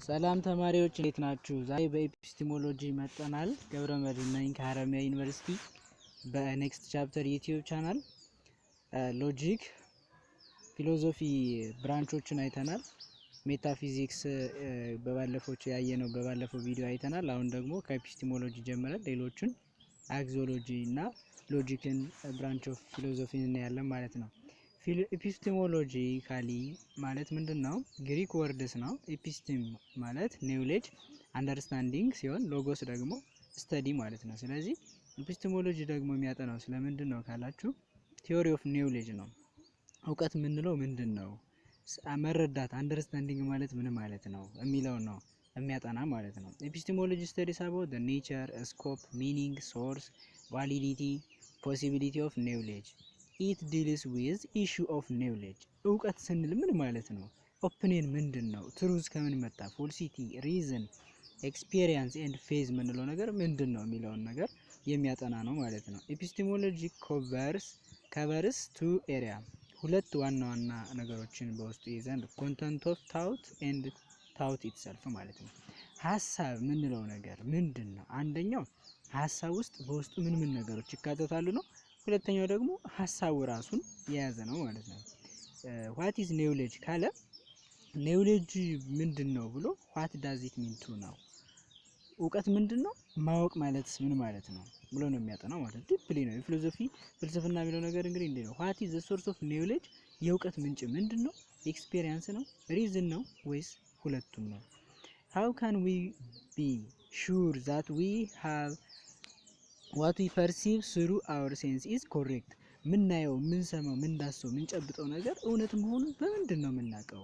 ሰላም ተማሪዎች እንዴት ናችሁ? ዛሬ በኤፒስቲሞሎጂ መጥተናል። ገብረመድህን ነኝ ከሀረማያ ዩኒቨርሲቲ በኔክስት ቻፕተር ዩቲዩብ ቻናል ሎጂክ ፊሎሶፊ ብራንቾችን አይተናል። ሜታፊዚክስ በባለፈው ቪዲዮ አይተናል። አሁን ደግሞ ከኤፒስቲሞሎጂ ጀምረን ሌሎችን አክሲዮሎጂ እና ሎጂክን ብራንች ኦፍ ፊሎሶፊን እናያለን ማለት ነው። ኤፒስቲሞሎጂካሊ ማለት ምንድነው? ግሪክ ወርድስ ነው። ኤፒስቲም ማለት ኔውሌጅ አንደርስታንዲንግ ሲሆን ሎጎስ ደግሞ ስተዲ ማለት ነው። ስለዚህ ኤፒስቲሞሎጂ ደግሞ የሚያጠናው ስለምንድነው ካላችሁ ቲዮሪ ኦፍ ኔውሌጅ ነው። እውቀት ምንለው ምንድነው? መረዳት አንደርስታንዲንግ ማለት ምን ማለት ነው የሚለው ነው የሚያጠና ማለት ነው። ኤፒስቲሞሎጂ ስተዲስ አባውት ዘ ኔቸር፣ ስኮፕ፣ ሚኒንግ፣ ሶርስ፣ ቫሊዲቲ፣ ፖሲቢሊቲ ኦፍ ኔውሌጅ ኢት ዲልስ ዊዝ ኢሹ ኦፍ ኔውሌጅ። እውቀት ስንል ምን ማለት ነው? ኦፒኒየን ምንድነው? ትሩዝ ከምን መጣ? ፎልሲቲ፣ ሪዝን፣ ኤክስፒሪየንስ ኤንድ ፌዝ ምንለው ነገር ምንድነው የሚለውን ነገር የሚያጠና ነው ማለት ነው። ኤፒስቲሞሎጂ ከቨርስ ቱ ኤሪያ ሁለት ዋና ነገሮችን በውስጡ ይዘን ኮንተንት ኦፍ ታውት ኤንድ ታውት ኢትሰልፍ ማለት ነው። ሀሳብ ምንለው ነገር ምንድነው? አንደኛው ሀሳብ ውስጥ በውስጡ ምን ነገሮች ይካተታሉ ነው። ሁለተኛው ደግሞ ሀሳቡ ራሱን የያዘ ነው ማለት ነው። ዋት ኢዝ ኔውሌጅ ካለ ኔውሌጅ ምንድነው ብሎ ዋት ዳዝ ኢት ሚን ቱ ነው። እውቀት ምንድነው? ማወቅ ማለትስ ምን ማለት ነው ብሎ ነው የሚያጠናው ማለት ዲፕሊ ነው። ፍልስፍና የሚለው ነገር እንግዲህ እንዴ ነው። ዋት ኢዝ ዘ ሶርስ ኦፍ ኔውሌጅ፣ የእውቀት ምንጭ ምንድነው? ኤክስፒሪየንስ ነው? ሪዝን ነው? ወይስ ሁለቱም ነው? ሃው ካን ዊ ቢ ሹር ዛት ዊ ሃቭ what we perceive through our sense is correct? ምናየው፣ ምንሰማው፣ ምንዳስሰው፣ ምንጨብጠው ነገር እውነት መሆኑን በምንድነው የምናውቀው?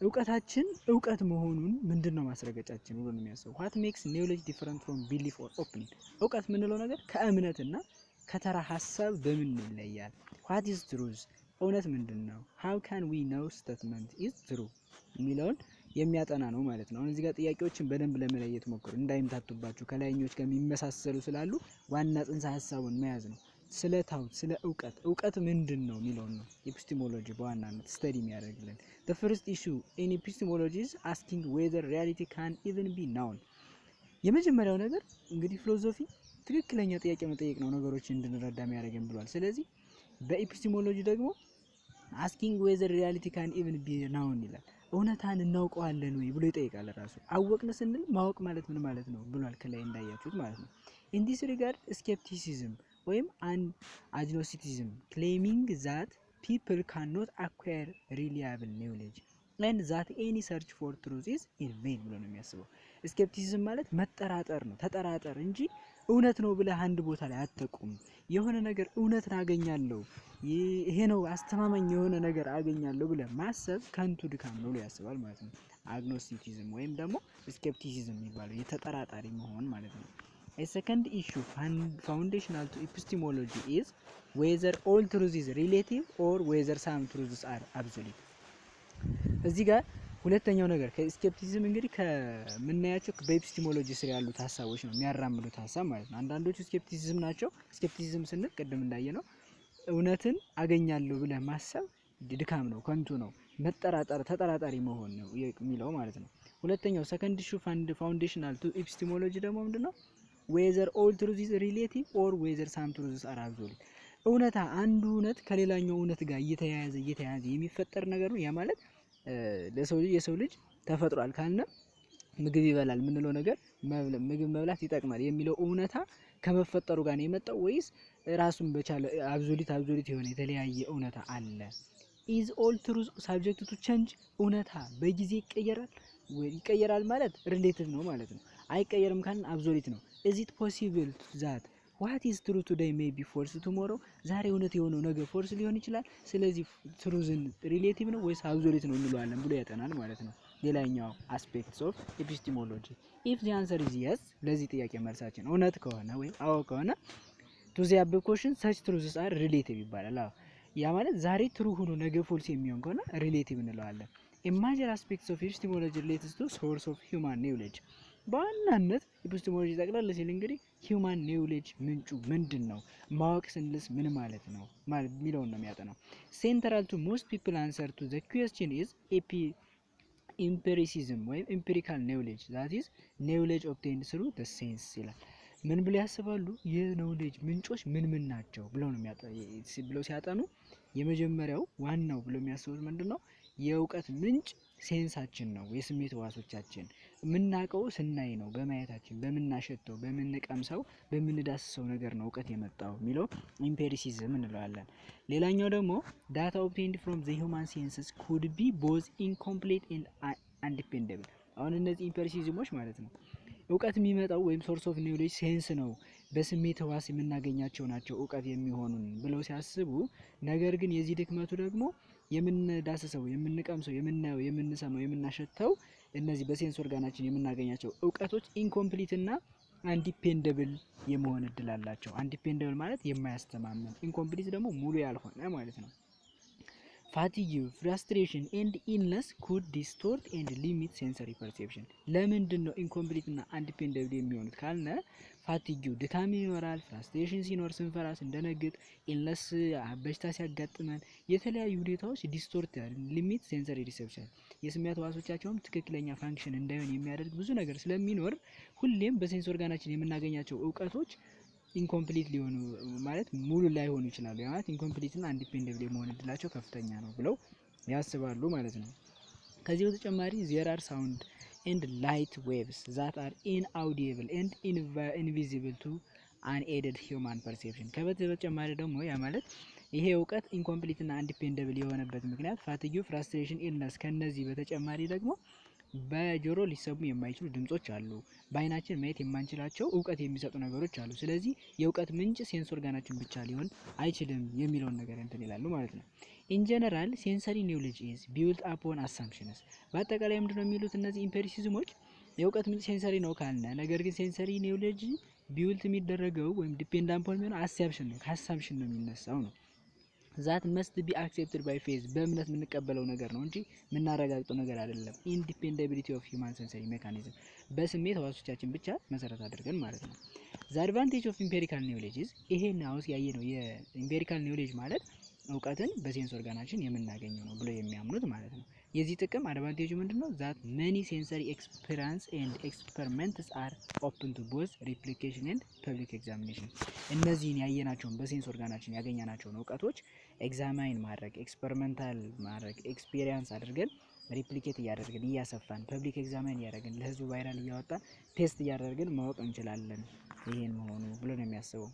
እውቀታችን እውቀት መሆኑን ምንድነው ማስረገጫችን ብሎ ነው የሚያስበው። what makes knowledge different from belief or opinion? እውቀት ምንለው ነገር ከእምነትና ከተራ ሐሳብ በምን ይለያል? what is truth? እውነት ምንድነው? how can we know statement is true? የሚለውን የሚያጠና ነው ማለት ነው። እዚህ ጋር ጥያቄዎችን በደንብ ለመለየት ሞክሩ እንዳይምታቱባችሁ ከላይኞች ጋር የሚመሳሰሉ ስላሉ ዋና ጽንሰ ሐሳቡን መያዝ ነው። ስለ ታውት ስለ እውቀት ምንድነው የሚለው ነው ኤፒስቲሞሎጂ በዋናነት ስተዲ የሚያደርግልን። the first issue in epistemology is asking whether reality can even be known። የመጀመሪያው ነገር እንግዲህ ፊሎሶፊ ትክክለኛ ጥያቄ መጠየቅ ነው ነገሮችን እንድንረዳ የሚያደርገን ብሏል። ስለዚህ በኤፒስቲሞሎጂ ደግሞ asking whether reality can even be known ይላል። እውነታን እናውቀዋለን ወይ ብሎ ይጠይቃል ራሱ። አወቅን ስንል ማወቅ ማለት ምን ማለት ነው ብሏል ከላይ እንዳያችሁት ማለት ነው። in this regard skepticism ወይም agnosticism claiming that people cannot acquire reliable knowledge and that any search for truth is in vain ብሎ ነው የሚያስበው። ስኬፕቲሲዝም ማለት መጠራጠር ነው። ተጠራጠር እንጂ እውነት ነው ብለህ አንድ ቦታ ላይ አትቆም። የሆነ ነገር እውነት አገኛለሁ ይሄ ነው አስተማማኝ የሆነ ነገር አገኛለሁ ብለህ ማሰብ ከንቱ ድካም ነው ብሎ ያስባል ማለት ነው። አግኖስቲሲዝም ወይም ደግሞ ስኬፕቲሲዝም የሚባለው የተጠራጣሪ መሆን ማለት ነው። A second issue foundational to epistemology is whether all truth is relative or whether some truths are absolute። እዚህ ጋር ሁለተኛው ነገር ከስኬፕቲሲዝም እንግዲህ ከምናያቸው በኤፒስቲሞሎጂ ስር ያሉት ሐሳቦች ነው የሚያራምዱት ሐሳብ ማለት ነው። አንዳንዶቹ ስኬፕቲሲዝም ናቸው። ስኬፕቲሲዝም ስንል ቅድም እንዳየነው እውነትን አገኛለሁ ብለህ ማሰብ ድካም ነው፣ ከንቱ ነው፣ መጠራጠር ተጠራጣሪ መሆን ነው የሚለው ማለት ነው። ሁለተኛው ሰከንድ ኢሹ ፋውንዴሽናል ቱ ኤፒስቲሞሎጂ ደግሞ ምንድነው? whether all truth is relative or whether some truths are absolute። እውነታ አንዱ እውነት ከሌላኛው እውነት ጋር እየተያያዘ የሚፈጠር ነገር ነው። ያ ማለት የሰው ልጅ ተፈጥሯል ካልና ምግብ ይበላል ምንለው ነገር ምግብ መብላት ይጠቅማል የሚለው እውነታ ከመፈጠሩ ጋር ነው የመጣው ወይስ ራሱን በቻለ አብሶሉት የሆነ የተለያየ እውነታ አለ? is all truth subject to change? እውነታ በጊዜ ይቀየራል ማለት ሪሌቲቭ ነው ማለት ነው። አይቀየርም ካልን አብሶሉት ነው። is it possible that what is true today may be false tomorrow? ዛሬ እውነት የሆነው ነገር ፎርስ ሊሆን ይችላል። ስለዚህ ትሩዝን ሪሌቲቭ ነው ወይስ አብሶሉት ነው እንለዋለን ብሎ ያጠናል ማለት ነው። ሌላኛው አስፔክትስ ኦፍ ኤፒስቲሞሎጂ if the answer is yes ለዚህ ጥያቄ መልሳችን እውነት ከሆነ ወይም አዎ ከሆነ to the above question such truths are relative ይባላል። ያ ማለት ዛሬ ትሩ ሆኖ ነገ ፎልስ የሚሆን ከሆነ ሪሌቲቭ እንለዋለን። a major aspects of epistemology relates to source of human knowledge። በዋናነት ኤፒስቲሞሎጂ ጠቅላላ ሲል እንግዲህ ሂውማን ኔውሌጅ ምንጩ ምንድነው፣ ማወቅ ስንልስ ምን ማለት ነው የሚለውን ነው የሚያጠናው። ሴንትራል ቱ ሞስት ፒፕል አንሰር ቱ ዘ ኩዌስችን ኢዝ ኢምፔሪሲዝም ወይም ኢምፒሪካል ኔውሌጅ ዛት ኢዝ ኔውሌጅ ኦብቴንድ ስሩ ዘ ሴንስ ይላል። ምን ብለው ያስባሉ? የኔውሌጅ ምንጮች ምን ምን ናቸው ብለው ነው ብለው ሲያጠኑ የመጀመሪያው ዋናው ብለው የሚያስቡት ምንድነው? የእውቀት ምንጭ ሴንሳችን ነው። የስሜት ህዋሶቻችን የምናውቀው ስናይ ነው፣ በማየታችን፣ በምናሸተው፣ በምንቀምሰው፣ በምንዳስሰው ነገር ነው እውቀት የመጣው የሚለው ኢምፔሪሲዝም እንለዋለን። ሌላኛው ደግሞ ዳታ ኦብቴንድ ፍሮም ዘ ሂውማን ሴንስስ ኩድ ቢ ቦዝ ኢንኮምፕሊት ኤንድ አንዲፔንደብል። አሁን እነዚህ ኢምፔሪሲዝሞች ማለት ነው እውቀት የሚመጣው ወይም ሶርስ ኦፍ ኒውሌጅ ሴንስ ነው፣ በስሜት ህዋስ የምናገኛቸው ናቸው እውቀት የሚሆኑን ብለው ሲያስቡ፣ ነገር ግን የዚህ ድክመቱ ደግሞ የምንዳስሰው፣ የምንቀምሰው፣ የምናየው፣ የምንሰማው፣ የምናሸተው እነዚህ በሴንስ ኦርጋናችን የምናገኛቸው እውቀቶች ኢንኮምፕሊት እና አንዲፔንደብል የመሆን እድል አላቸው። አንዲፔንደብል ማለት የማያስተማመን፣ ኢንኮምፕሊት ደግሞ ሙሉ ያልሆነ ማለት ነው። ፋቲግ፣ ፍራስትሬሽን ኤንድ ኢልነስ ኩድ ዲስቶርት ኤንድ ሊሚት ሴንሰሪ ፐርሴፕሽን። ለምንድን ነው ኢንኮምፕሊት እና አንዲፔንደብል የሚሆኑት ካልነ ፋቲግ ድካም ይኖራል፣ ፍራስትሬሽን ሲኖር ስንፈራ ስንደነግጥ፣ ኢልነስ በሽታ ሲያጋጥመን፣ የተለያዩ ሁኔታዎች ዲስቶርት ሊሚት ሴንሰሪ ሪሴፕሽን የስሜት ህዋሶቻቸውም ትክክለኛ ፋንክሽን እንዳይሆን የሚያደርግ ብዙ ነገር ስለሚኖር ሁሌም በሴንስ ኦርጋናችን የምናገኛቸው እውቀቶች ኢንኮምፕሊት ሊሆኑ ማለት ሙሉ ላይሆኑ ይችላሉ። ማለት ኢንኮምፕሊት እና አንዲፔንደብል የመሆን እድላቸው ከፍተኛ ነው ብለው ያስባሉ ማለት ነው። ከዚህ በተጨማሪ ዜር አር ሳውንድ ኤንድ ላይት ዌቭስ ዛት አር ኢንአውዲብል ኤንድ ኢንቪዚብል ቱ አንኤድድ ሂውማን ፐርሴፕሽን። በተጨማሪ ደግሞ ያ ማለት ይሄ እውቀት ኢንኮምፕሊት እና አንዲፔንደብል የሆነበት ምክንያት ፋቲግ፣ ፍራስትሬሽን፣ ኢልነስ ከነዚህ በተጨማሪ ደግሞ በጆሮ ሊሰሙ የማይችሉ ድምጾች አሉ፣ በአይናችን ማየት የማንችላቸው እውቀት የሚሰጡ ነገሮች አሉ። ስለዚህ የእውቀት ምንጭ ሴንስ ኦርጋናችን ብቻ ሊሆን አይችልም የሚለውን ነገር እንትን ይላሉ ማለት ነው። ኢን ጀነራል ሴንሰሪ ኒውሌጅ ኢዝ ቢውልት አፖን አሳምፕሽንስ። በአጠቃላይ ምንድነው የሚሉት እነዚህ ኢምፔሪሲዝሞች የእውቀት ምንጭ ሴንሰሪ ነው ካልነ፣ ነገር ግን ሴንሰሪ ኒውሌጅ ቢውልት የሚደረገው ወይም ዲፔንድ አፖን የሚሆነው አሳምፕሽን ነው፣ ከአሳምፕሽን ነው የሚነሳው ነው። ዛት መስት ቢ አክሴፕትድ ባይ ፌዝ በእምነት የምንቀበለው ነገር ነው እንጂ የምናረጋግጠው ነገር አይደለም። ኢንዲፔንደቢሊቲ ኦፍ ሂውማን ሴንሰሪ ሜካኒዝም በስሜት ህዋሶቻችን ብቻ መሰረት አድርገን ማለት ነው። ዘ አድቫንቴጅ ኦፍ ኢምፔሪካል ኒውሌጅ ይሄን አውስ ያየ ነው። የኢምፔሪካል ኒውሌጅ ማለት እውቀትን በሴንስ ኦርጋናችን የምናገኘው ነው ብሎ የሚያምኑት ማለት ነው። የዚህ ጥቅም አድቫንቴጁ ምንድነው? ዛት መኒ ሴንሰሪ ኤክስፒሪየንስ ኤንድ ኤክስፐሪመንትስ አር ኦፕን ቱ ቦዝ ሪፕሊኬሽን ኤንድ ፐብሊክ ኤግዛሚኔሽን። እነዚህን ያየናቸውን በሴንስ ኦርጋናችን ያገኘናቸውን እውቀቶች ኤግዛማይን ማድረግ፣ ኤክስፐሪመንታል ማድረግ፣ ኤክስፒሪየንስ አድርገን ሪፕሊኬት እያደረግን እያሰፋን፣ ፐብሊክ ኤግዛማይን እያደረግን፣ ለህዝቡ ቫይራል እያወጣን ቴስት እያደረግን ማወቅ እንችላለን ይሄን መሆኑ ብሎ ነው የሚያስበው።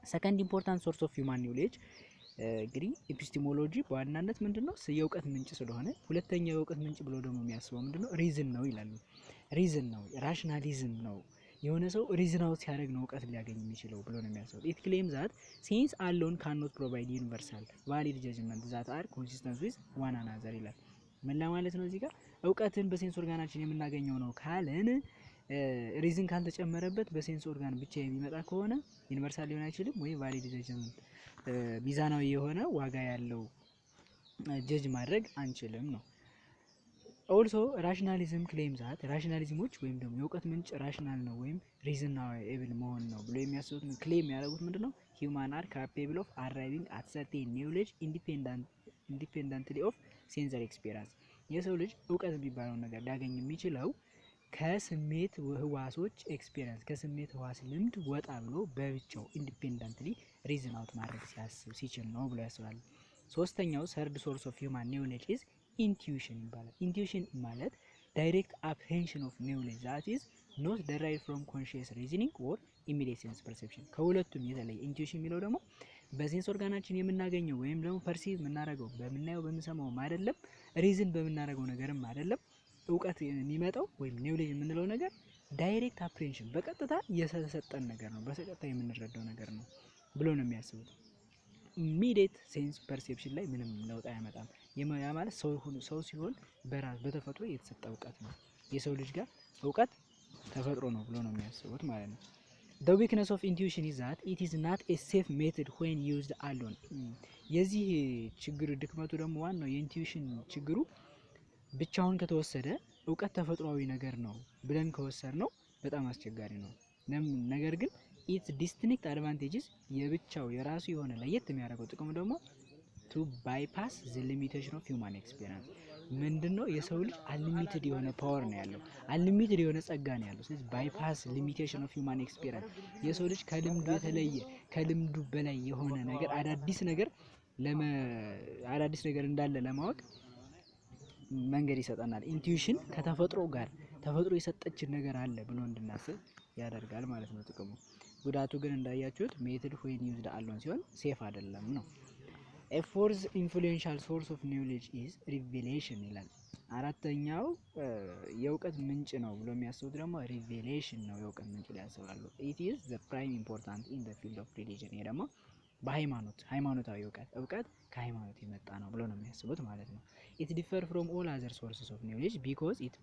ሰከንድ ኢምፖርታንት ሶርስ ኦፍ ሂውማን ኒውሌጅ እንግዲህ ኤፒስቲሞሎጂ በዋናነት ምንድነው የእውቀት ምንጭ ስለሆነ፣ ሁለተኛው የእውቀት ምንጭ ብሎ ደግሞ የሚያስበው ምንድነው ሪዝን ነው ይላሉ። ሪዝን ነው፣ ራሽናሊዝም ነው። የሆነ ሰው ሪዝን አውት ሲያደርግ ነው እውቀት ሊያገኝ የሚችለው ብሎ ነው የሚያስበው። ኢት ክሌም ዛት ሴንስ አሎን ካኖት ፕሮቫይድ ዩኒቨርሳል ቫሊድ ጀጅመንት ዛት አር ኮንሲስተንት ዊዝ ዋን አናዘር ይላል። ምን ለማለት ነው እዚህ ጋር? እውቀትን በሴንስ ኦርጋናችን የምናገኘው ነው ካለን ሪዝን ካልተጨመረበት በሴንስ ኦርጋን ብቻ የሚመጣ ከሆነ ዩኒቨርሳል ሊሆን አይችልም፣ ወይ ቫሊድ ጀጅመንት ሚዛናዊ የሆነ ዋጋ ያለው ጀጅ ማድረግ አንችልም ነው። ኦልሶ ራሽናሊዝም ክሌም ዛት ራሽናሊዝሞች ወይም ደግሞ የእውቀት ምንጭ ራሽናል ነው ወይም ሪዝናብል መሆን ነው ብሎ የሚያስቡት ክሌም ያደረጉት ምንድነው? ሂውማን አር ካፔብል ኦፍ አራይቪንግ አት ሰርቴን ኒውሌጅ ኢንዲፔንደንትሊ ኦፍ ሴንሰሪ ኤክስፒሪየንስ። የሰው ልጅ እውቀት የሚባለውን ነገር ሊያገኝ የሚችለው ከስሜት ህዋሶች ኤክስፒሪየንስ ከስሜት ህዋስ ልምድ ወጣ ብሎ በብቻው ኢንዲፔንደንትሊ ሪዝን አውት ማድረግ ሲያስብ ሲችል ነው ብሎ ያስባሉ። ሶስተኛው ሰርድ ሶርስ ኦፍ ሂውማን ኒውሌጅ ኢዝ ኢንቱዊሽን ይባላል። ኢንቱዊሽን ማለት ዳይሬክት አፕሬንሽን ኦፍ ኒውሌጅ ዛት ኢዝ ኖት ደራይቭድ ፍሮም ኮንሺየስ ሪዝኒንግ ኦር ኢሚዲየት ሴንስ ፐርሴፕሽን። ከሁለቱም የተለየ ኢንቱዊሽን የሚለው ደግሞ በሴንስ ኦርጋናችን የምናገኘው ወይም ደግሞ ፐርሲቭ የምናደርገው በምናየው በምንሰማውም አይደለም፣ ሪዝን በምናደርገው ነገርም አይደለም። እውቀት የሚመጣው ወይም ኒውሌጅ የምንለው ነገር ዳይሬክት አፕሬንሽን በቀጥታ የተሰጠን ነገር ነው፣ በቀጥታ የምንረዳው ነገር ነው ብሎ ነው የሚያስቡት። ኢሚዲየት ሴንስ ፐርሴፕሽን ላይ ምንም ለውጥ አያመጣም። ያ ማለት ሰው ሲሆን በራስ በተፈጥሮ የተሰጠ እውቀት ነው። የሰው ልጅ ጋር እውቀት ተፈጥሮ ነው ብሎ ነው የሚያስቡት ማለት ነው። The weakness of intuition is that it is not a safe method when used alone። የዚህ ችግር ድክመቱ ደግሞ ዋናው የኢንቱዊሽን ችግሩ ብቻውን ከተወሰደ እውቀት ተፈጥሯዊ ነገር ነው ብለን ከወሰድ ነው በጣም አስቸጋሪ ነው። ነገር ግን ኢትስ ዲስቲንክት አድቫንቴጅስ የብቻው የራሱ የሆነ ለየት የሚያደርገው ጥቅሙ ደግሞ ቱ ባይፓስ ዘ ሊሚቴሽን ኦፍ ሂውማን ኤክስፒሪየንስ ምንድነው የሰው ልጅ አንሊሚትድ የሆነ ፓወር ነው ያለው፣ አንሊሚትድ የሆነ ጸጋ ነው ያለው። ስለዚህ ባይፓስ ሊሚቴሽን ኦፍ ሂውማን ኤክስፒሪየንስ የሰው ልጅ ከልምዱ የተለየ ከልምዱ በላይ የሆነ ነገር አዳዲስ ነገር እንዳለ ለማወቅ መንገድ ይሰጠናል። ኢንቱዊሽን ከተፈጥሮ ጋር ተፈጥሮ የሰጠችን ነገር አለ ብሎ እንድናስብ ያደርጋል ማለት ነው ጥቅሙ። ጉዳቱ ግን እንዳያችሁት ሜትድ ዌን ዩዝድ አሎን ሲሆን ሴፍ አይደለም ነው። A fourth influential source of knowledge is revelation ይላል። አራተኛው የእውቀት ምንጭ ነው ብሎ የሚያስቡት ደግሞ ሪቬሌሽን ነው የእውቀት ምንጭ ላይ ያስባሉ። it is the prime important in the field of religion ይሄ ደግሞ ሃይማኖታዊ እውቀት ከሃይማኖት የመጣ ነው ብሎ ነው የሚያስቡት ማለት ነው። it differ from all other sources of knowledge because it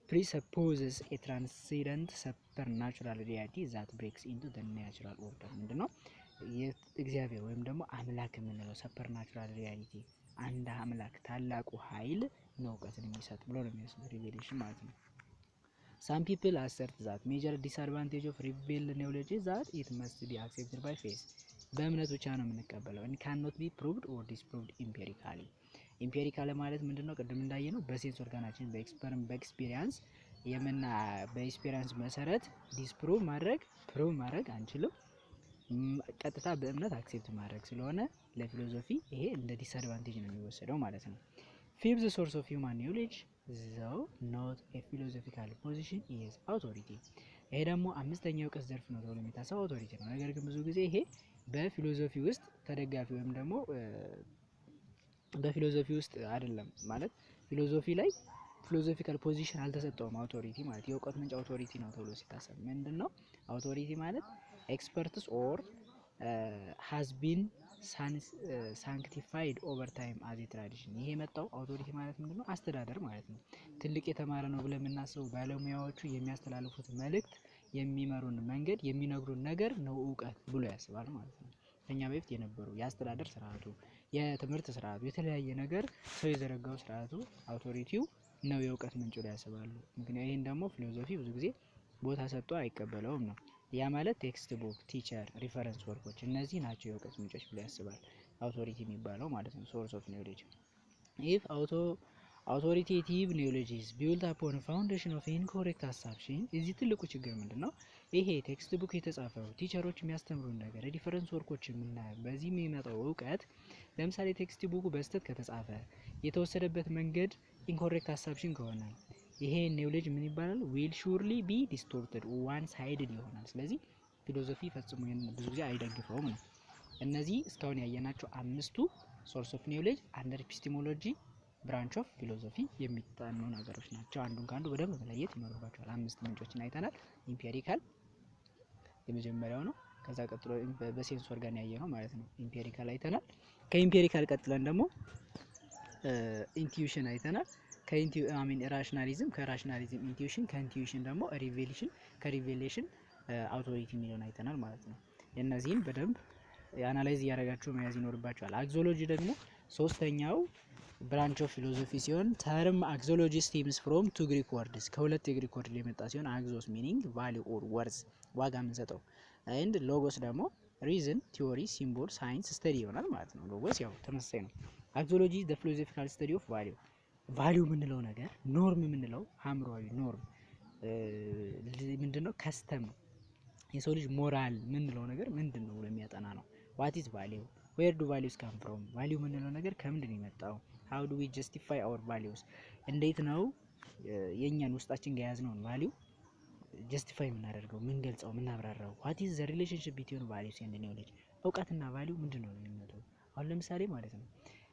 presupposes a transcendent supernatural reality that breaks into the natural order ምንድነው የእግዚአብሔር ወይም ደግሞ አምላክ የምንለው ሱፐርናቹራል ሪያሊቲ አንድ አምላክ ታላቁ ኃይል ነው እውቀትን የሚሰጥ ብሎ ነው የሚያስቡት ሪቬሌሽን ማለት ነው። some people assert that major disadvantage of revealed knowledge is that it must be accepted by faith በእምነት ብቻ ነው የምንቀበለው and cannot be proved or disproved empirically ኢምፔሪካል ማለት ምንድነው? ቅድም እንዳየነው በሴንስ ኦርጋናችን በኤክስፒሪየንስ በኤክስፒሪየንስ መሰረት ዲስፕሩቭ ማድረግ አንችልም። ቀጥታ በእምነት አክሴፕት ማድረግ ስለሆነ ለፊሎሶፊ ይሄ እንደ ዲስአድቫንቴጅ ነው የሚወሰደው ማለት ነው። ፊፍዝ ሶርስ ኦፍ ሂውማን ኖሌጅ ዘው ኖት ኤ ፊሎሶፊካል ፖዚሽን ኢዝ አውቶሪቲ። ይሄ ደግሞ አምስተኛው የእውቀት ዘርፍ ነው ተብሎ የሚታሰበው አውቶሪቲ ነው። ነገር ግን ብዙ ጊዜ ይሄ በፊሎሶፊ ውስጥ ተደጋፊ ወይም ደግሞ በፊሎሶፊ ውስጥ አይደለም ማለት ፊሎሶፊ ላይ ፊሎሶፊካል ፖዚሽን አልተሰጠውም። አውቶሪቲ ማለት የእውቀት ምንጭ አውቶሪቲ ነው ተብሎ ሲታሰብ ምንድነው አውቶሪቲ ማለት ኤክስፐርትስ ኦር has been sanctified over time as a tradition። ይሄ የመጣው አውቶሪቲ ማለት ምንድነው አስተዳደር ማለት ነው። ትልቅ የተማረ ነው ብለን የምናስበው ባለሙያዎቹ የሚያስተላልፉት መልእክት፣ የሚመሩን መንገድ፣ የሚነግሩን ነገር ነው እውቀት ብሎ ያስባል ማለት ነው። ከኛ በፊት የነበሩ የአስተዳደር ስርዓቱ፣ የትምህርት ስርዓቱ፣ የተለያየ ነገር ሰው የዘረጋው ስርዓቱ አውቶሪቲው ነው የእውቀት ምንጭ ላይ ያስባሉ። ምክንያቱም ይሄን ደግሞ ፊሎሶፊ ብዙ ጊዜ ቦታ ሰጥቶ አይቀበለውም ነው። ያ ማለት ቴክስት ቡክ፣ ቲቸር፣ ሪፈረንስ ወርኮች እነዚህ ናቸው የእውቀት ምንጮች ብሎ ያስባል አውቶሪቲ የሚባለው ማለት ነው። ሶርስ ኦፍ ኖሌጅ ኢፍ authoritative knowledge is built upon a foundation of incorrect assumption። እዚህ ትልቁ ችግር ምንድነው? ይሄ ቴክስት ቡክ የተጻፈው ቲቸሮች የሚያስተምሩን ነገር ሪፈረንስ ወርኮች የምናየው በዚህ የሚመጣው እውቀት ለምሳሌ ቴክስት ቡኩ በስተት ከተጻፈ የተወሰደበት መንገድ ኢንኮሬክት አሳምፕሽን ከሆነ ይሄ ኖሌጅ ምን ይባላል? will surely be distorted one sided ይሆናል። ስለዚህ ፊሎሶፊ ፈጽሞ ብዙ ጊዜ አይደግፈውም ነው። እነዚህ እስካሁን ያየናቸው አምስቱ ሶርስ ኦፍ ኖሌጅ አንደር ኤፒስቴሞሎጂ ብራንች ኦፍ ፊሎሶፊ የሚጣኑ ነገሮች ናቸው። አንዱን ካንዱ በደንብ መለየት ይኖርባቸዋል። አምስት ምንጮችን አይተናል። ኢምፔሪካል የመጀመሪያው ነው። ከዛ ቀጥሎ በሴንስ ኦርጋን ያየነው ማለት ነው ኢምፔሪካል አይተናል። ከኢምፔሪካል ቀጥለን ደግሞ ኢንቲዩሽን አይተናል። ራሽናሊዝም፣ ከራሽናሊዝም ኢንቲዩሽን፣ ከኢንቲዩሽን ደግሞ ሪቬሌሽን፣ ከሪቬሌሽን አውቶሪቲ የሚለውን አይተናል ማለት ነው። እነዚህን በደንብ አናላይዝ እያደረጋችሁ መያዝ ይኖርባችኋል። አክዞሎጂ ደግሞ ሶስተኛው ብራንች ኦፍ ፊሎሶፊ ሲሆን ተርም አክዞሎጂ ስቴምስ ፍሮም ቱ ግሪክ ወርድስ ከሁለት የግሪክ ወርድ የመጣ ሲሆን አክዞስ ሚኒንግ ቫልዩ ኦር ወርዝ ዋጋ የምንሰጠው ኤንድ ሎጎስ ደግሞ ሪዝን፣ ቲዮሪ፣ ሲምቦል፣ ሳይንስ ስተዲ ይሆናል ማለት ነው። ሎጎስ ያው ተመሳሳይ ነው። አክዞሎጂ ዘ ፊሎሶፊካል ስተዲ ኦፍ ቫልዩ የምንለው ነገር ኖርም የምንለው ሀምራዊ ኖርም ምንድነው? ከስተም የሰው ልጅ ሞራል የምንለው ነገር ምንድነው ብሎ የሚያጠና ነው። ዋት ኢዝ ቫልዩ፣ ዌር ዱ ቫልዩስ ካም ፍሮም፣ ቫልዩ የምንለው ነገር ከምንድን ነው የመጣው፣ ሃው ዱ ዊ ጀስቲፋይ አወር ቫልዩስ፣ እንዴት ነው የኛን ውስጣችን ጋር ያዝነውን ቫልዩ ጀስቲፋይ የምናደርገው፣ የምንገልጸው፣ የምናብራራው። ዋት ኢዝ ዘ ሪሌሽንሺፕ ቢትዊን ቫልዩስ ኤንድ ኖሌጅ፣ እውቀትና ቫልዩ ምንድነው የሚመጣው። አሁን ለምሳሌ ማለት ነው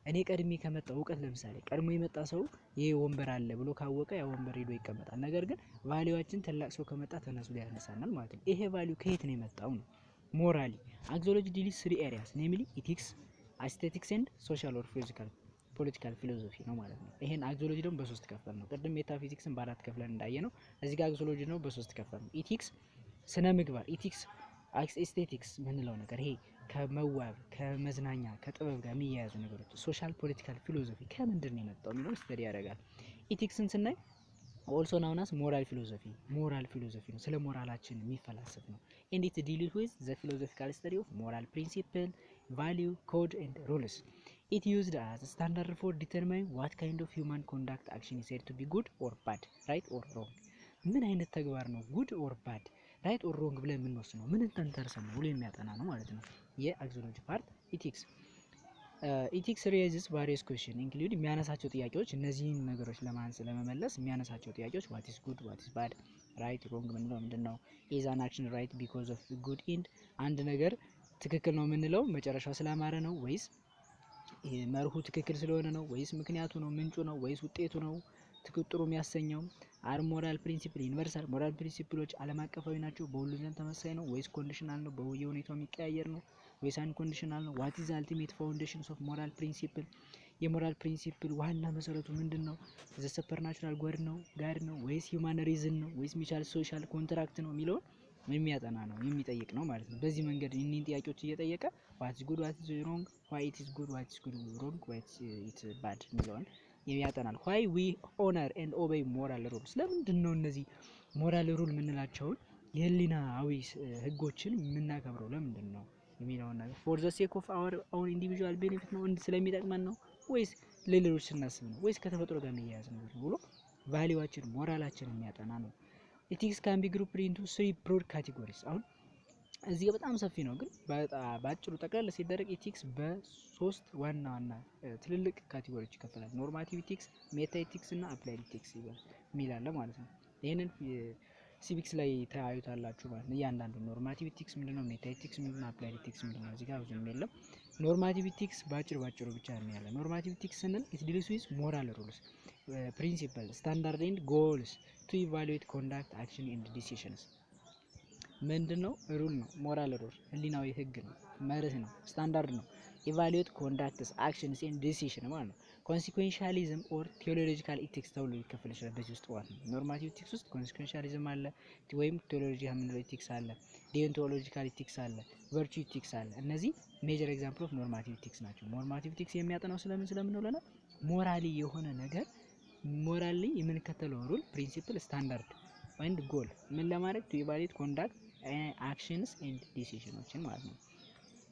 እኔ ቀድሜ ከመጣው እውቀት ለምሳሌ ቀድሞ የመጣ ሰው ይሄ ወንበር አለ ብሎ ካወቀ ያ ወንበር ሄዶ ይቀመጣል። ነገር ግን ቫልዩአችን ታላቅ ሰው ከመጣ ተነሱ ሊያነሳናል ማለት ነው። ይሄ ቫልዩ ከየት ነው የመጣው ነው። ሞራሊ አክዞሎጂ ዲሊስ 3 areas ኔምሊ ኢቲክስ፣ አስቴቲክስ ኤንድ ሶሻል ኦር ፖለቲካል ፊሎሶፊ ነው ማለት ነው። ይሄን አክዞሎጂ ደግሞ በሶስት ከፈል ነው። ቅድም ሜታፊዚክስን በአራት ከፍለን እንዳየ ነው። እዚህ ጋር አክዞሎጂ ነው በሶስት ከፈል ነው። ኢቲክስ ስነ ምግባር፣ ኢቲክስ ኤስቴቲክስ ምንለው ነገር ይሄ ከመዋብ ከመዝናኛ ከጥበብ ጋር የሚያያዙ ነገሮች። ሶሻል ፖለቲካል ፊሎሶፊ ከምንድን ነው የመጣው የሚለውን ስተዲ ያደርጋል። ኢቲክስን ስናይ ኦልሶ ናውናስ ሞራል ፊሎሶፊ ነው። ስለ ሞራላችን የሚፈላሰፍ ነው። ኤንድ ኢት ዲልስ ዊዝ ዘ ፊሎሶፊካል ስተዲ ኦፍ ሞራል ፕሪንሲፕል ቫልዩ ኮድ ኤንድ ሩልስ። It used as a standard for determining what kind of human conduct action is said to be good or bad, right or wrong. ምን አይነት ተግባር ነው good or bad, right or wrong ብለን የምንወስነው ምን ተንተርሰን ነው ብሎ የሚያጠና ነው ማለት ነው የአክሲዮሎጂ ፓርት ኢቲክስ። ኢቲክስ ሬይዝስ ቫሪየስ ኩዌስችን ኢንክሉድ የሚያነሳቸው ጥያቄዎች እነዚህን ነገሮች ለመመለስ የሚያነሳቸው ጥያቄዎች ዋት ኢዝ ጉድ ዋት ኢዝ ባድ ራይት ሮንግ ምንለው ምንድነው? ኢዝ አን አክሽን ራይት ቢኮዝ ኦፍ ጉድ ኢንድ አንድ ነገር ትክክል ነው የምንለው መጨረሻው ስላማረ ነው ወይስ መርሁ ትክክል ስለሆነ ነው ወይስ ምክንያቱ ነው ምንጩ ነው ወይስ ውጤቱ ነው ትክክሉ የሚያሰኘው? አር ሞራል ፕሪንሲፕል ዩኒቨርሳል ሞራል ፕሪንሲፕሎች ዓለም አቀፋዊ ናቸው በሁሉም ዘንድ ተመሳሳይ ነው ወይስ ኮንዲሽናል ነው በየሁኔታው የሚቀያየር ነው ወይስ አንኮንዲሽናል ነው? ዋት ኢዝ አልቲሜት ፋውንዴሽንስ ኦፍ ሞራል ፕሪንሲፕል የሞራል ፕሪንሲፕል ዋና መሰረቱ ምንድነው? ዘ ሱፐርናቹራል ጎድ ነው ጋድ ነው ወይስ ሂውማን ሪዝን ነው ወይስ ሚቻል ሶሻል ኮንትራክት ነው የሚለውን የሚያጠና ነው የሚጠይቅ ነው ማለት ነው። በዚህ መንገድ እኒህን ጥያቄዎች እየጠየቀ ዋት ኢዝ ጉድ ዋት ኢዝ ሮንግ ዋይ ኢት ኢዝ ጉድ ዋት ኢዝ ጉድ ሮንግ ዋይ ኢት ባድ የሚለውን ያጠናል። ዋይ ዊ ኦነር ኤንድ ኦቤይ ሞራል ሩልስ ለምንድን ነው እነዚህ ሞራል ሩል የምንላቸውን የህሊናዊ ህጎችን የምናከብረው ለምንድን ነው የሚለውን ነገር ፎር ዘ ሴክ ኦፍ አወር ኦውን ኢንዲቪጁዋል ቤኔፊት ነው ስለሚጠቅመን ነው ወይስ ለሌሎች ስናስብ ነው ወይስ ከተፈጥሮ ጋር የሚያያዝ ነው ብሎ ቫልዩዋችን ሞራላችን የሚያጠና ነው። ኢቲክስ ካን ቢ ግሩፕድ ኢንቱ 3 ብሮድ ካቴጎሪስ። አሁን እዚህ በጣም ሰፊ ነው ግን ባጭሩ ጠቅላላ ሲደረግ ኢቲክስ በሶስት ዋና ዋና ትልልቅ ካቴጎሪዎች ይከፈላል። ኖርማቲቭ ኢቲክስ፣ ሜታ ኢቲክስ እና አፕላይድ ኢቲክስ ይላል ማለት ነው። ይሄንን ሲቪክስ ላይ ታዩታላችሁ ማለት ነው። እያንዳንዱ ኖርማቲቭ ኢቲክስ ምንድነው፣ ሜታ ኢቲክስ ምንድነው፣ አፕላይድ ኢቲክስ ምንድነው እዚህ ጋር ብዙም የለም። ኖርማቲቭ ኢቲክስ ባጭሩ ብቻ ነው ያለው። ኖርማቲቭ ኢቲክስ ስንል ኢት ዲልስ ዊዝ ሞራል ሩልስ ፕሪንሲፕል ስታንዳርድ ኤንድ ጎልስ ቱ ኢቫሉዌት ኮንዳክት አክሽን ኤንድ ዲሲሽንስ። ምንድነው? ሩል ነው፣ ሞራል ሩል ህሊናዊ ህግ ነው፣ መርህ ነው፣ ስታንዳርድ ነው። ኢቫሉዌት ኮንዳክትስ አክሽንስ ኤንድ ዲሲሽን ማለት ነው። ኮንሲኩዌንሻሊዝም ኦር ቴዎሎጂካል ኢቲክስ ተብሎ ሊከፈል ይችላል በዚህ ውስጥ ማለት ነው። ኖርማቲቭ ኢቲክስ ውስጥ ኮንሲኩዌንሻሊዝም አለ ወይም ቴዎሎጂ የምንለው ኢቲክስ አለ፣ ዲዮንቶሎጂካል ኢቲክስ አለ፣ ቨርቹ ኢቲክስ አለ። እነዚህ ሜጀር ኤግዛምፕል ኦፍ ኖርማቲቭ ኢቲክስ ናቸው። ኖርማቲቭ ኢቲክስ የሚያጠናው ስለምን ነው ለና ሞራሊ የሆነ ነገር ሞራሊ የምንከተለው ሩል ፕሪንሲፕል ስታንዳርድ ኤንድ ጎል ምን ለማድረግ ቱ ኢቫሉዌት ኮንዳክት አክሽንስ ኤንድ ዲሲሽኖችን ማለት ነው።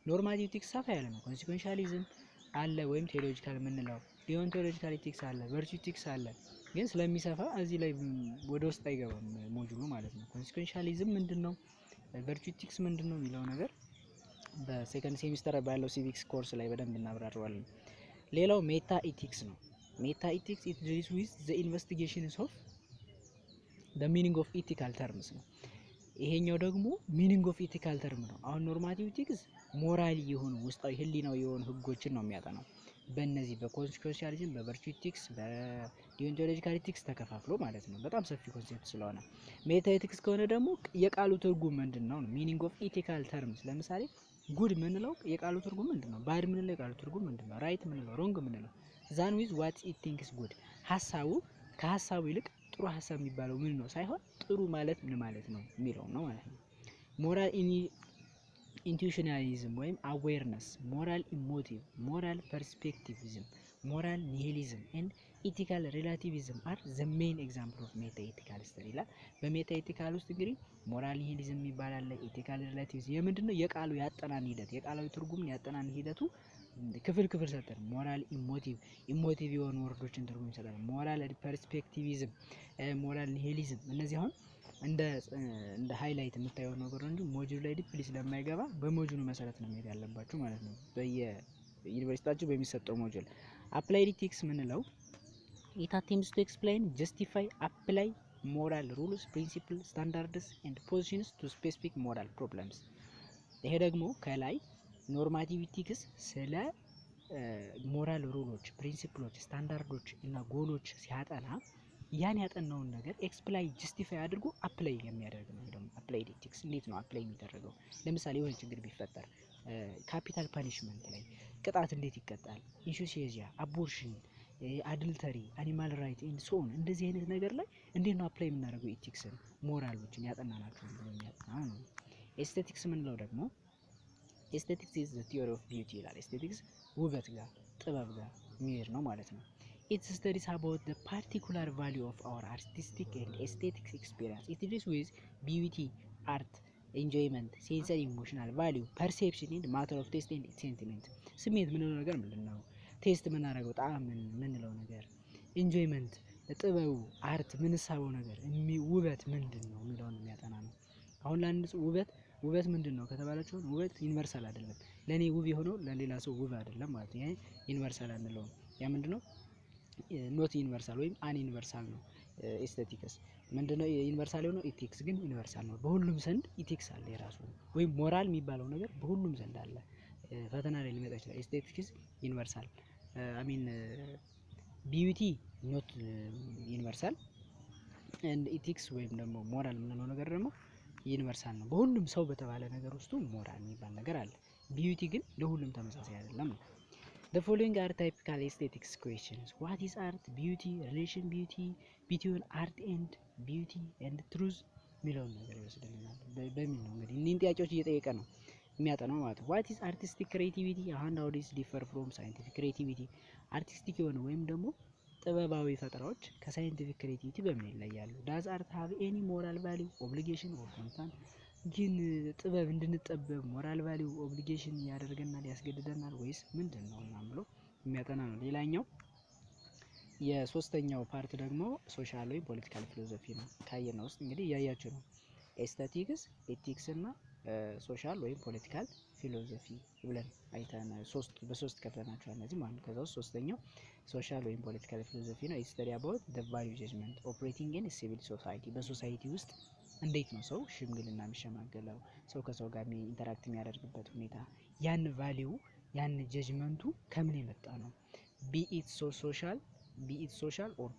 ኖርማቲቭ ኢቲክስ ሰፋ ያለ ነው። ኮንሲኩዌንሻሊዝም አለ ወይም ቴዎሎጂካል የምንለው፣ ዲዮንቶሎጂካል ኢቲክስ አለ፣ ቨርቹ ኢቲክስ አለ። ግን ስለሚሰፋ እዚህ ላይ ወደ ውስጥ አይገባም ሞጁሉ ማለት ነው። ኮንሲኩዌንሻሊዝም ምንድነው፣ ቨርቹ ኢቲክስ ምንድነው የሚለው ነገር በሴከንድ ሴሚስተር ባለው ሲቪክስ ኮርስ ላይ በደንብ እናብራራዋለን። ሌላው ሜታ ኢቲክስ ነው። ሜታ ኢቲክስ ኢት ዲልስ ዊዝ ዘ ኢንቨስቲጌሽንስ ኦፍ ዘ ሚኒንግ ኦፍ ኢቲካል ተርምስ ነው። ይሄኛው ደግሞ ሚኒንግ ኦፍ ኢቲካል ተርም ነው። አሁን ኖርማቲቭ ኢቲክስ ሞራል የሆኑ ውስጣዊ ህሊናዊ የሆኑ ህጎችን ነው የሚያጠናው። በእነዚህ በኮንሲኩዌንሻሊዝም፣ በቨርቹ ኢቲክስ፣ በዲዮንቶሎጂካል ኢቲክስ ተከፋፍሎ ማለት ነው። በጣም ሰፊ ኮንሴፕት ስለሆነ ሜታ ኢቲክስ ከሆነ ደግሞ የቃሉ ትርጉም ምንድነው ነው ሚኒንግ ኦፍ ኢቲካል ተርምስ። ለምሳሌ ጉድ ምንለው የቃሉ ትርጉም ምንድነው፣ ባድ ምንለው የቃሉ ትርጉም ምንድነው፣ ራይት ምንለው፣ ሮንግ ምንለው፣ ዛን ዊዝ ዋት ኢት ቲንክስ ጉድ ሐሳቡ ከሐሳቡ ይልቅ ጥሩ ሐሳብ የሚባለው ምን ነው ሳይሆን ጥሩ ማለት ምን ማለት ነው የሚለው ነው ማለት ነው። ሞራል ኢንቱዊሽናሊዝም ወይም አዌርነስ፣ ሞራል ኢሞቲቭ፣ ሞራል ፐርስፔክቲቪዝም፣ ሞራል ኒሂሊዝም ኤንድ ኢቲካል ሪላቲቪዝም አር ዘ ሜን ኤግዛምፕል ኦፍ ሜታ ኢቲካል ስተዲ ይላል። በሜታ ኢቲካል ውስጥ እንግዲህ ሞራል ኒሂሊዝም የሚባል አለ። ኢቲካል ሪላቲቪዝም የምንድነው የቃሉ ያጠናን ሂደት የቃላዊ ትርጉም ያጠናን ሂደቱ ክፍል ሰጠን። ሞራል ኢሞቲቭ የሆኑ ወርዶችን ትርጉም ይሰጣል። ሞራል ፐርስፔክቲቪዝም፣ ሞራል ኒሂሊዝም እነዚህ አሁን እንደ ሃይላይት የምታየው ነገር እንጂ ሞጁል ላይ ዲፕሊ ስለማይገባ በሞጁሉ መሰረት ነው መሄድ ያለባችሁ ማለት ነው። በየዩኒቨርሲቲያችሁ በሚሰጠው ሞጁል አፕላይድ ኢቲክስ ምንለው ኢት አቴምፕትስ ቱ ኤክስፕሌን ጀስቲፋይ አፕላይ ሞራል ሩልስ ፕሪንሲፕል ስታንዳርድስ ኤንድ ፖዚሽንስ ቱ ስፔሲፊክ ሞራል ፕሮብለምስ። ይሄ ደግሞ ከላይ ኖርማቲቭ ኢቲክስ ስለ ሞራል ሩሎች ፕሪንሲፕሎች ስታንዳርዶች እና ጎሎች ሲያጠና ያን ያጠናውን ነገር ኤክስፕላይ ጀስቲፋይ አድርጎ አፕላይ የሚያደርግ ነው። ደግሞ አፕላይድ ኢቲክስ እንዴት ነው አፕላይ የሚደረገው? ለምሳሌ የሆነ ችግር ቢፈጠር ካፒታል ፓኒሽመንት ላይ ቅጣት እንዴት ይቀጣል? ኢንሹሲያ፣ አቦርሽን፣ አድልተሪ፣ አኒማል ራይት ኤንድ ሶን እንደዚህ አይነት ነገር ላይ እንዴት ነው አፕላይ የምናደርገው ኢቲክስን ሞራሎችን ያጠናናቸው ብሎ የሚያጠናው ነው። ኤስቴቲክስ ምንለው ደግሞ ኤስቴቲክስ ኢዝ ዘ ቲዮሪ ኦፍ ቢዩቲ ይላል። ኤስቴቲክስ ውበት ጋር ጥበብ ጋር የሚሄድ ነው ማለት ነው። It studies about the particular value of our artistic and aesthetic experience. It deals with beauty, art, enjoyment, sensory, emotional value, perception and matter of taste and sentiment. ስሜት ምንለው ነገር ምንድነው? ቴስት የምናደርገው ጣዕም የምንለው ነገር ኢንጆይመንት ጥበቡ አርት ምንሳበው ነገር ውበት ምንድን ነው የሚለውን የሚያጠና ነው። አሁን ለአንድ ሰው ውበት ምንድን ነው ከተባላችሁ ውበት ዩኒቨርሳል አይደለም። ለኔ ውብ የሆነው ለሌላ ሰው ውብ አይደለም ማለት ነው። ይሄ ዩኒቨርሳል አንለውም። ያ ምንድነው ኖት ዩኒቨርሳል ወይም አን ዩኒቨርሳል ነው። ኤስቴቲክስ ምንድነው ዩኒቨርሳል የሆነው ኢቲክስ ግን ዩኒቨርሳል ነው። በሁሉም ዘንድ ኢቲክስ አለ የራሱ ወይም ሞራል የሚባለው ነገር በሁሉም ዘንድ አለ። ፈተና ላይ ሊመጣ ይችላል። ኤስቴቲክስ ዩኒቨርሳል አሚን ቢዩቲ ኖት ዩኒቨርሳል ኤንድ ኢቲክስ ወይም ደግሞ ሞራል የምንለው ነገር ደግሞ ዩኒቨርሳል ነው። በሁሉም ሰው በተባለ ነገር ውስጥ ሞራል የሚባል ነገር አለ። ቢዩቲ ግን ለሁሉም ተመሳሳይ አይደለም ነው። The following are typical aesthetics questions. What is art? Beauty, relation beauty, between art and beauty and truth የሚለውን ነገር ይወስድልናል። በሚል ነው እንግዲህ እኒህን ጥያቄዎች እየጠየቀ ነው የሚያጠናው ማለት ነው። What is artistic creativity? And how does it differ from scientific creativity? አርቲስቲክ የሆነ ወይም ደግሞ ጥበባዊ ፈጠራዎች ከሳይንቲፊክ ክሬቲቪቲ በምን ይለያሉ? Does art have any moral value, obligation or consent? ግን ጥበብ እንድንጠበብ ሞራል ቫሊዩ ኦብሊጌሽን ያደርገናል ያስገድደናል ወይስ ምንድን ነው ምናምን ብሎ የሚያጠና ነው። ሌላኛው የሶስተኛው ፓርት ደግሞ ሶሻል ወይም ፖለቲካል ፊሎሶፊ ነው። ካየነው ውስጥ እንግዲህ እያያችሁ ነው ኤስቴቲክስ፣ ኤቲክስ እና ሶሻል ወይም ፖለቲካል ፊሎሶፊ ብለን አይተን በሶስት ከፍለናቸዋል እነዚህ ማለት ነው። ከዛ ውስጥ ሶስተኛው ሶሻል ወይም ፖለቲካል ፊሎሶፊ ነው። ስተዲ አባውት ዘ ቫልዩ ጀጅመንት ኦፕሬቲንግ ኢን ሲቪል ሶሳይቲ በሶሳይቲ ውስጥ እንዴት ነው ሰው ሽምግልና የሚሸማገለው ሰው ከሰው ጋር ኢንተራክት የሚያደርግበት ሁኔታ ያን ቫሊዩ ያን ጀጅመንቱ ከምን የመጣ ነው? ቢኢት ሶሻል ኦር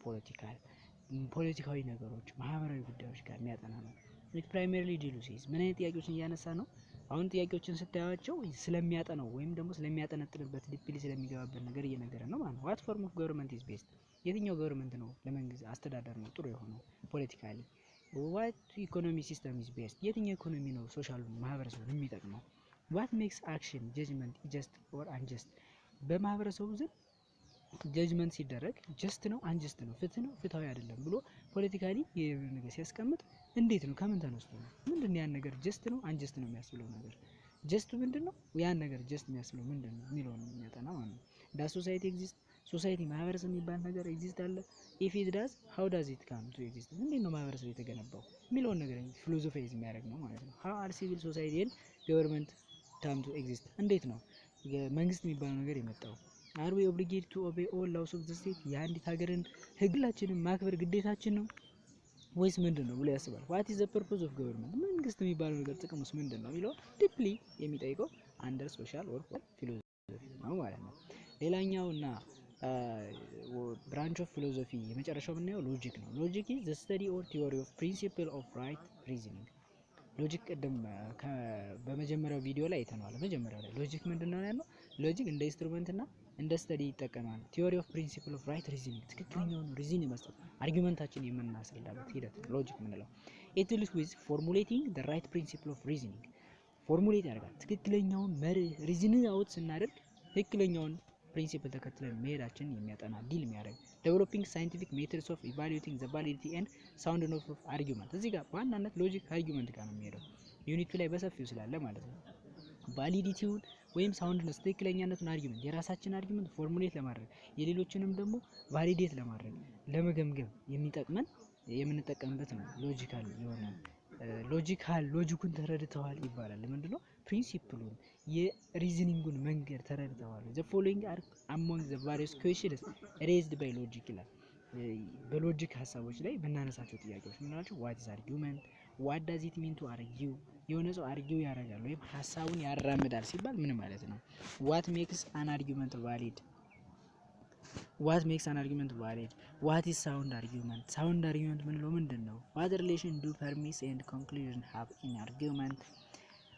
ፖለቲካዊ ነገሮች ማህበራዊ ጉዳዮች ጋር የሚያጠና ነው። ኢት ፕራይመሪሊ ዲሉሲስ ምን አይነት ጥያቄዎችን እያነሳ ነው? አሁን ጥያቄዎችን ስታያቸው ስለሚያጠናው ወይም ደግሞ ስለሚያጠነጥንበት ዲፕሊ ስለሚገባበት ነገር እየነገረ ነው ማለት ነው። ዋት ፎርም ኦፍ ገቨርንመንት ኢዝ ቤስት የትኛው ገቨርንመንት ነው ለመንግስት አስተዳደር ነው ጥሩ የሆነው ፖለቲካሊ? ዋት ኢኮኖሚ ሲስተም ኢዝ ቤስት የትኛው ኢኮኖሚ ነው ሶሻል ማህበረሰቡን የሚጠቅመው? ዋት ሜክስ አክሽን ጀጅመንት ጀስት ኦር አንጀስት በማህበረሰቡ ዘንድ ጀጅመንት ሲደረግ ጀስት ነው አንጀስት ነው ፍትህ ነው ፍትሃዊ አይደለም ብሎ ፖለቲካሊ የሆነ ነገር ሲያስቀምጥ እንዴት ነው ከምን ተነስቶ ነው ምንድነው ያን ነገር ጀስት ነው አንጀስት ነው የሚያስብለው ነገር ጀስቱ ምንድነው ያን ነገር ጀስት የሚያስብለው ምንድነው የሚለውን የሚያጠና ማለት ነው። ዳ ሶሳይቲ ኤግዚስት ሶሳይቲ ማህበረሰብ የሚባል ነገር ኤግዚስት አለ? ኢፍ ኢት ዳዝ ሃው ዳዝ ኢት ካም ቱ ኤግዚስት እንዴት ነው ማህበረሰብ የተገነባው የሚለውን ነገር ፊሎሶፋይዝ የሚያደርግ ነው ማለት ነው። ሃው አር ሲቪል ሶሳይቲ ኤንድ ገቨርንመንት ካም ቱ ኤግዚስት እንዴት ነው መንግስት የሚባለው ነገር የመጣው? አር ዊ ኦብሊጌትድ ቱ ኦቤይ ኦል ላውስ ኦፍ ዘ ስቴት የአንዲት ሀገርን ህግላችንን ማክበር ግዴታችን ነው ወይስ ምንድን ነው ብሎ ያስባል። ዋት ኢዝ ዘ ፐርፖዝ ኦፍ ገቨርንመንት መንግስት የሚባለው ነገር ጥቅሙስ ምንድን ነው የሚለው ዲፕሊ የሚጠይቀው አንደር ሶሻል ኦር ፊሎሶፊ ነው ማለት ነው። ሌላኛው እና ብራንች ኦፍ ፊሎሶፊ የመጨረሻው የምናየው ሎጂክ ነው። ሎጂክ ኢዝ ዘ ስተዲ ኦር ቲዮሪ ኦፍ ፕሪንሲፕል ኦፍ ራይት ሪዝኒንግ። ሎጂክ ቅድም በመጀመሪያው ቪዲዮ ላይ አይተነዋል። መጀመሪያው ላይ ሎጂክ ምንድነው ያለው? ሎጂክ እንደ ኢንስትሩመንት እና እንደ ስተዲ ይጠቀማል። ቲዮሪ ኦፍ ፕሪንሲፕል ኦፍ ራይት ሪዝኒንግ ትክክለኛውን ሪዝን መስጠት አርጊመንታችን የምናስረዳበት ሂደት ሎጂክ ምንለው። ኢት ዲልስ ዊዝ ፎርሙሌቲንግ ዘ ራይት ፕሪንሲፕል ኦፍ ሪዝኒንግ ፎርሙሌት ያደርጋል ትክክለኛውን መርህ ሪዝን አውት ስናደርግ ትክክለኛውን ፕሪንሲፕል ተከትለን መሄዳችን የሚያጠና ዲል የሚያደርግ ዴቨሎፒንግ ሳይንቲፊክ ሜተድስ ኦፍ ኢቫሉዌቲንግ ዘ ቫሊዲቲ ኤንድ ሳውንድነስ ኦፍ አርጊመንት። እዚህ ጋር በዋናነት ሎጂክ አርጊመንት ጋር ነው የሚሄደው ዩኒቱ ላይ በሰፊው ስላለ ማለት ነው። ቫሊዲቲውን ወይም ሳውንድነስ ትክክለኛነቱን አርጊመንት የራሳችን አርጊመንት ፎርሙሌት ለማድረግ የሌሎችንም ደግሞ ቫሊዴት ለማድረግ ለመገምገም የሚጠቅመን የምንጠቀምበት ነው። ሎጂካል የሆነ ሎጂኩን ተረድተዋል ይባላል። ምንድነው ፕሪንሲፕሉን የሪዝኒንጉን መንገድ ተረድተዋል። ዘ ፎሎዊንግ አር አሞንግ ዘ ቫሪየስ ኩዌስችንስ ሬዝድ ባይ ሎጂክ ይላል። በሎጂክ ሀሳቦች ላይ በናነሳቸው ጥያቄዎች ምን ናቸው? ዋት ኢዝ አርጊውመንት ዋት ዳዝ ኢት ሚን ቱ አርጊው የሆነ ሰው አርጊው ያደርጋል ወይም ሀሳቡን ያራምዳል ሲባል ምን ማለት ነው? ዋት ሜክስ አን አርጊውመንት ቫሊድ ዋት ኢዝ ሳውንድ አርጊውመንት ሳውንድ አርጊውመንት ምንለው ምንድን ነው? ዋት ሪሌሽን ዱ ፐርሚስ ኤንድ ኮንክሉዥን ሃቭ ኢን አርጊውመንት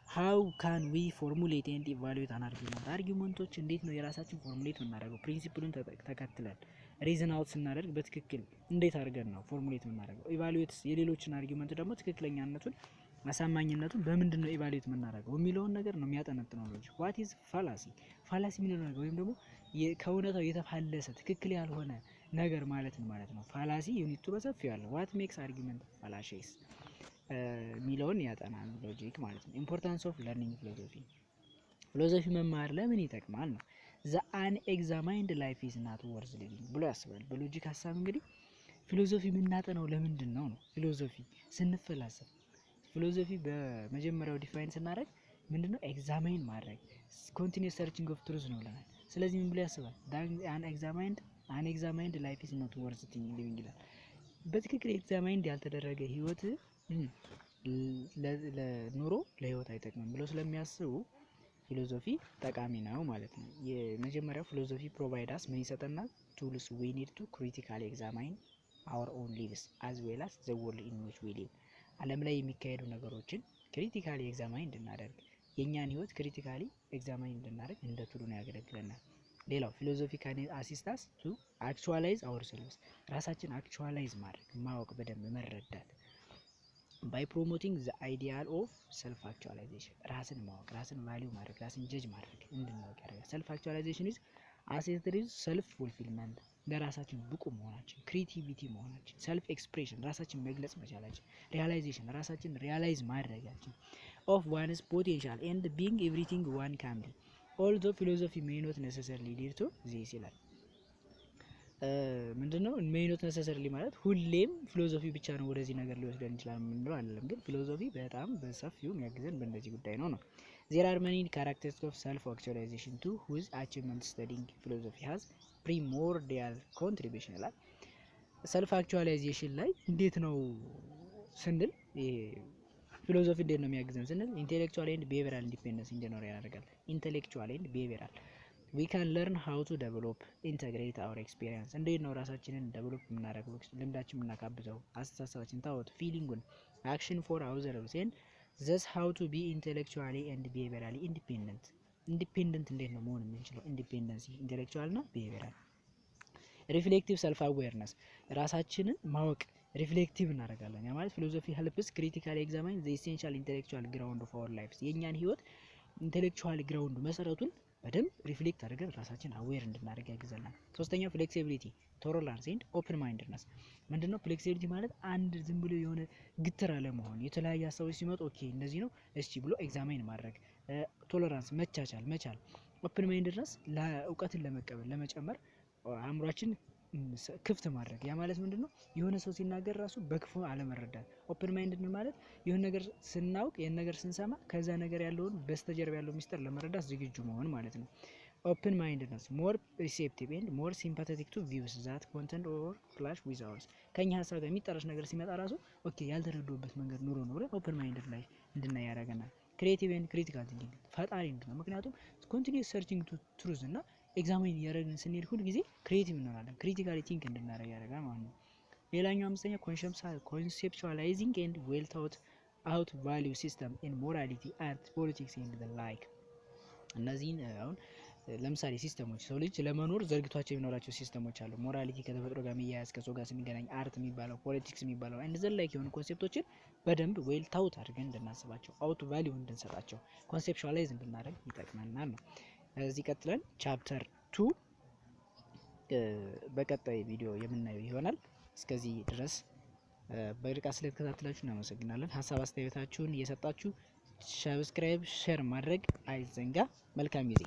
ሃው ካን ዊ ፎርሙሌት ኤንድ ኢቫሉዌት አን አርጊውመንት አርጊውመንቶች እንዴት ነው የራሳችን ፎርሙሌት የምናደርገው ፕሪንሲፕሉን ተከትለን ሪዝን አውት ስናደርግ በትክክል እንዴት አድርገን ነው ፎርሙሌት የምናደርገው? ኢቫሉዌት የሌሎችን አርጊውመንት ደግሞ ትክክለኛነቱን አሳማኝነቱን በምንድን ነው ኢቫሉዌት የምናደርገው የሚለውን ነገር ነው የሚያጠነጥነው ሎጂክ። ዋት ኢዝ ፋላሲ የሚለው ነገር ወይም ደግሞ ከእውነታው የተፋለሰ ትክክል ያልሆነ ነገር ማለት ነው። ፋላሲ ዩኒቱ በሰፊው ያለው ዋት ሜክስ አርጊውመንት ፋላሺስ ሚለውን ያጠናል ሎጂክ ማለት ነው። ኢምፖርታንስ ኦፍ ለርኒንግ ፊሎሶፊ መማር ለምን ይጠቅማል ነው። ዘ አንኤግዛማይንድ ላይፍ ኢዝ ናት ወርዝ ሊቪንግ ብሎ ያስባል። በሎጂክ ሀሳብ እንግዲህ ፊሎዞፊ የምናጠነው ለምንድን ነው ነው? ፊሎዞፊ ስንፈላሰፍ ፊሎዞፊ በመጀመሪያው ዲፋይን ስናደርግ ምንድነው? ኤግዛማይን ማድረግ ኮንቲኒየስ ሰርችንግ ኦፍ ትሩዝ ነው ብለናል። ስለዚህ ምን ብሎ ያስባል? አንኤግዛማይንድ ላይፍ ኢዝ ናት ወርዝ ሊቪንግ ይላል። በትክክል ኤግዛማይንድ ያልተደረገ ህይወት ለኑሮ ለህይወት አይጠቅምም ብለው ስለሚያስቡ ፊሎዞፊ ጠቃሚ ነው ማለት ነው። የመጀመሪያው ፊሎዞፊ ፕሮቫይዳስ ምን ይሰጠናል? ቱልስ ዊ ኒድ ቱ ክሪቲካሊ ኤግዛማይን አወር ኦን ሊቭስ አዝ ዌል አስ ዘ ወርልድ ኢን ዊች ዊ ሊቭ። ዓለም ላይ የሚካሄዱ ነገሮችን ክሪቲካሊ ኤግዛማይን እንድናደርግ የእኛን ህይወት ክሪቲካሊ ኤግዛማይን እንድናደርግ እንደ ቱሉ ነው ያገለግለናል። ሌላው ፊሎዞፊ ካን አሲስታስ ቱ አክቹዋላይዝ አወር ሰልቭስ፣ ራሳችን አክቹዋላይዝ ማድረግ ማወቅ በደንብ መረዳት ባይ ፕሮሞቲንግ ዘ አይዲያል ኦፍ ሰልፍ አክቹዋላይዜሽን፣ ራስን ማወቅ ራስን ቫሊዩ ማድረግ ራስን ጀጅ ማድረግ እንድናውቅ ያደርጋል። ሰልፍ አክቹዋላይዜሽን ኢዝ አሴትሪዝ ሰልፍ ፉልፊልመንት፣ ለራሳችን ብቁ መሆናችን፣ ክሪቲቪቲ መሆናችን፣ ሰልፍ ኤክስፕሬሽን ራሳችን መግለጽ መቻላችን፣ ሪያላይዜሽን ራሳችን ሪያላይዝ ማድረጋችን ኦፍ ዋንስ ፖቴንሻል ኤንድ ቢንግ ኤቭሪቲንግ ዋን ካን ቢ ኦልዞ ፊሎዞፊ ሜይ ኖት ኔሰሰርሊ ሊድ ቱ ዚስ ይላል። ምንድነው ሜይ ኖት ኔሰሰርሊ ማለት ሁሌም ፊሎዞፊ ብቻ ነው ወደዚህ ነገር ሊወስደን ይችላል የምንለው አይደለም። ግን ፊሎዞፊ በጣም በሰፊው የሚያግዘን በእንደዚህ ጉዳይ ነው። ዜር አር መኒ ካራክተሪስቲክስ ኦፍ ሰልፍ አክቹዋላይዜሽን ቱ ሁዝ አቺቭመንት ስተዲንግ ፊሎዞፊ ሃዝ ፕሪሞርዲያል ኮንትሪቢዩሽን ይላል። ሰልፍ አክቹዋላይዜሽን ላይ እንዴት ነው ስንል ፊሎዞፊ እንዴት ነው የሚያግዘን ስንል ኢንቴሌክቹዋል ኤንድ ቢሄቪራል ኢንዲፔንደንስ እንዲኖር ያደርጋል። ኢንቴሌክቹዋል ኤንድ ቢሄቪራል ዊ ካን ለርን ሃው ቱ ዴቨሎፕ ኢንተግሬት አወር ኤክስፒሪየንስ፣ እንዴት ነው ራሳችንን ዴቨሎፕ የምናደርገው ልምዳችን የምናካብተው አስተሳሰባችን ታወት ፊሊንጉን አክሽን ፎር አውዘርስ ኤንድ ዘስ ሃው ቱ ቢ ኢንቴሌክቹዋሊ ኤንድ ቢሄቪራሊ ኢንዲፔንደንት። ኢንዲፔንደንት እንዴት ነው መሆን የምንችለው? ኢንዲፔንደንሲ ኢንቴሌክቹዋል እና ቢሄቪራል። ሪፍሌክቲቭ ሰልፍ አዌርነስ ራሳችንን ማወቅ ሪፍሌክቲቭ እናደርጋለን። ያ ማለት ፊሎዞፊ ሄልፕስ ክሪቲካሊ ኤግዛማይን ዘ ኢሴንሻል ኢንቴሌክቹዋል ግራውንድ ኦፍ አወር ላይፍስ፣ የእኛን ህይወት ኢንቴሌክቹዋል ግራውንድ መሰረቱን በደንብ ሪፍሌክት አድርገን ራሳችን አዌር እንድናደርግ ያግዘናል። ሶስተኛው ፍሌክሲቢሊቲ ቶለራንስ ኤንድ ኦፕን ማይንድነስ። ምንድነው ፍሌክሲቢሊቲ ማለት? አንድ ዝም ብሎ የሆነ ግትር አለመሆን፣ የተለያዩ ሀሳቦች ሲመጡ ኦኬ እንደዚህ ነው እስቲ ብሎ ኤግዛማይን ማድረግ። ቶለራንስ መቻል። ኦፕን ማይንድነስ እውቀትን ለመቀበል ለመጨመር አእምሯችን ክፍት ማድረግ። ያ ማለት ምንድነው? የሆነ ሰው ሲናገር ራሱ በክፉ አለመረዳት። ኦፕን ማይንድ ማለት የሆነ ነገር ስናውቅ የሆነ ነገር ስንሰማ ከዛ ነገር ያለውን በስተጀርባ ያለው ሚስጥር ለመረዳት ዝግጁ መሆን ማለት ነው። ኦፕን ማይንድነስ ሞር ሪሴፕቲቭ ኤንድ ሞር ሲምፓቴቲክ ቱ ቪውስ ዛት ኮንተንት ኦር ክላሽ ዊዝ አወርስ፣ ከኛ ሀሳብ ጋር የሚጣረስ ነገር ሲመጣ ራሱ ኦኬ ያልተረዱበት መንገድ ኑሮ ነው ብለን ኦፕን ማይንድ ላይ እንድናይ ያደርገናል። ክሪኤቲቭ ኤንድ ክሪቲካል ቲንኪንግ ፈጣሪ እንድነው፣ ምክንያቱም ኮንቲኒየስ ሰርቺንግ ቱ ትሩዝ እና ኤግዛማይን እያደረግን ስንሄድ ሁል ጊዜ ክሪኤቲቭ እንሆናለን። ክሪቲካሊ ቲንክ እንድናደርግ ያደርጋል ማለት ነው። ሌላኛው አምስተኛ ኮንሴፕቹዋላይዚንግ ኤንድ ዌል ታውት አውት ቫሊዩ ሲስተም ኤንድ ሞራሊቲ አርት ፖለቲክስ ኤንድ ዘ ላይክ። እነዚህን አሁን ለምሳሌ ሲስተሞች ሰው ልጅ ለመኖር ዘርግቷቸው የሚኖራቸው ሲስተሞች አሉ። ሞራሊቲ ከተፈጥሮ ጋር የሚያያዝ ከሰው ጋር የሚገናኝ፣ አርት የሚባለው ፖለቲክስ የሚባለው ኤንድ ዘ ላይክ የሆኑ ኮንሴፕቶችን በደንብ ዌል ታውት አድርገን እንድናስባቸው አውት ቫሊዩ እንድንሰጣቸው ኮንሴፕቹዋላይዝ እንድናደርግ ይጠቅመናል ነው። እዚህ ቀጥለን ቻፕተር 2 በቀጣይ ቪዲዮ የምናየው ይሆናል። እስከዚህ ድረስ በርቀት ስለተከታተላችሁ እናመሰግናለን። ሀሳብ አስተያየታችሁን እየሰጣችሁ ሰብስክራይብ፣ ሼር ማድረግ አይዘንጋ። መልካም ጊዜ